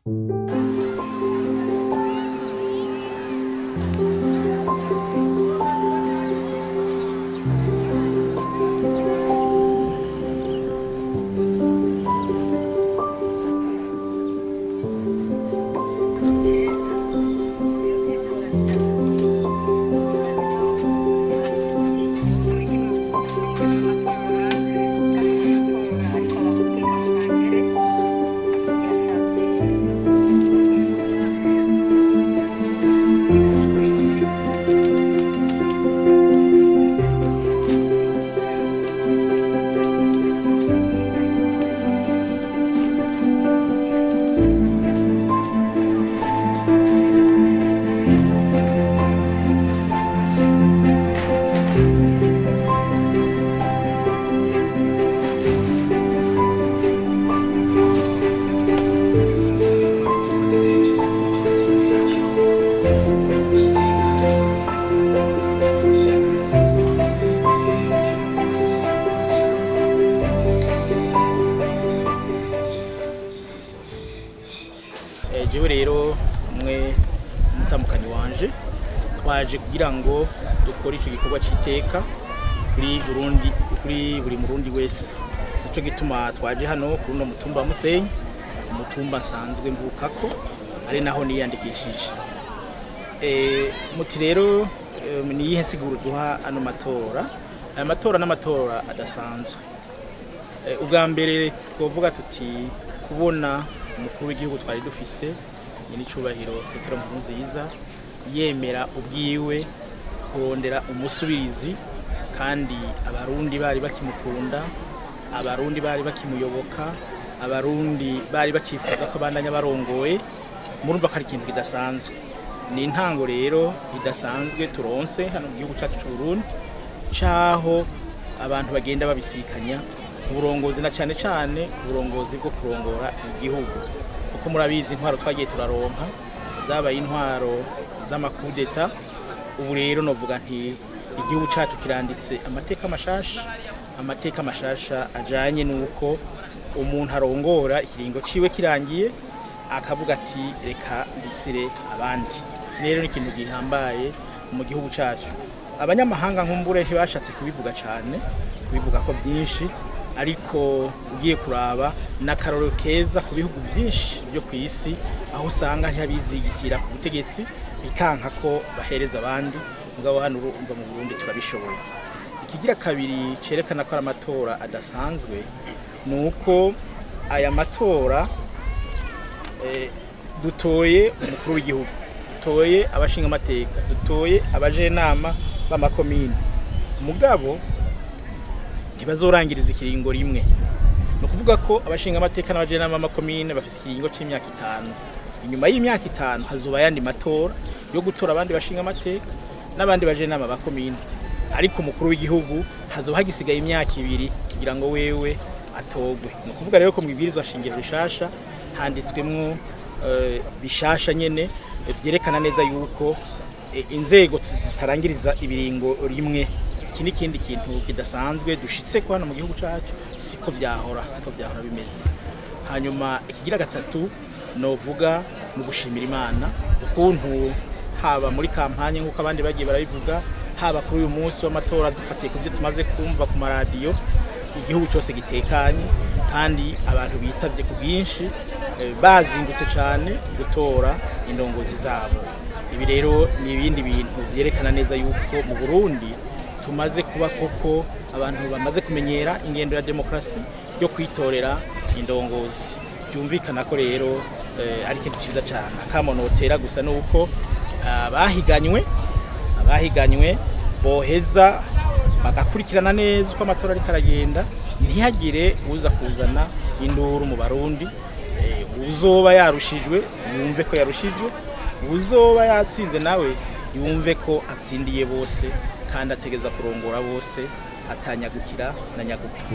Jewe rero umwe mutamukanyi wanje twaje kugira ngo dukore ico gikorwa citeka kuri buri murundi wese. Ico gituma twaje hano kuri no mutumba wa Musenyi, umutumba nsanzwe mvukako ari naho niyandikishije. Muti rero ni yihe siguro duha ano matora? Aya matora n'amatora adasanzwe. Ubwa mbere twovuga tuti kubona umukuru w'igihugu twari dufise ni cubahiro Petero Nkurunziza yemera ubwiwe kurondera umusubirizi, kandi abarundi bari bakimukunda, abarundi bari bakimuyoboka, abarundi bari bacifuza ko bandanya barongoye. Murumva ko ari ikintu kidasanzwe, ni intango rero idasanzwe turonse hano mu gihugu cyacu cy'u Burundi, caho abantu bagenda babisikanya uburongozi na cyane cyane uburongozi bwo kurongora igihugu. Uko murabizi intwaro twagiye turaronka zabaye intwaro z'amakudeta. Ubu rero novuga nti igihugu cyacu kiranditse amateka mashasha ajanye nuko umuntu arongora ikiringo ciwe kirangiye akavuga ati reka bisire abandi. Rero ni ikintu gihambaye mu gihugu cyacu. Abanyamahanga nkumbure ntibashatse kubivuga cyane, kubivuga ko byinshi, ariko ugiye kuraba n'akaroro keza ku bihugu byinshi byo ku isi, aho usanga ntihabizigitira ku butegetsi bikanka ko bahereza abandi. Mugabo hano urumva mu Burundi turabishoboye. Ikigira kabiri cerekana ko amatora adasanzwe nuko aya matora dutoye umukuru w'igihugu, dutoye abashinga amateka, dutoye abajenama b'amakomine. Mugabo ntibazorangiriza ikiringo rimwe. No kuvuga ko abashinga amateka n'abajenama b'amakomine bafite ikiringo c'imyaka 5. Inyuma y'imyaka 5 hazoba yandi matora yo gutora abandi bashinga amateka n'abandi bajenama b'amakomine. Ariko umukuru w'igihugu hazoba hagisigaye imyaka 2 kugira ngo wewe atogwe. No kuvuga rero ko mwibwirizwa shingiro bishasha handitswemwo bishasha nyene byerekana neza yuko inzego zitarangiriza ibiringo rimwe. Iki n'ikindi kintu kidasanzwe dushitse ko hano mu gihugu cyacu, siko byahora bimeze. Hanyuma ikigira gatatu novuga mu gushimira Imana ukuntu haba muri kampanye nk'uko abandi bagiye barabivuga, haba kuri uyu munsi w'amatora dufatiye ku byo tumaze kumva ku maradiyo, igihugu cyose gitekanye kandi abantu bitavye ku bwinshi bazindutse cyane gutora indongozi zabo. Ibi rero ni ibindi bintu byerekana neza yuko mu Burundi tumaze kuba koko abantu bamaze kumenyera ingendo ya demokrasi yo kwitorera indongozi. Byumvikana ko rero ari ikintu cyiza cyane. Akamonotera gusa nuko abahiganywe boheza bagakurikirana neza uko amatora ari karagenda, ntihagire uza kuzana induru mu Barundi. Uzoba yarushijwe yumve ko yarushijwe, uzoba yatsinze nawe yumve ko atsindiye bose kandi ategeza kurongora bose atanyagukira na nyagukira.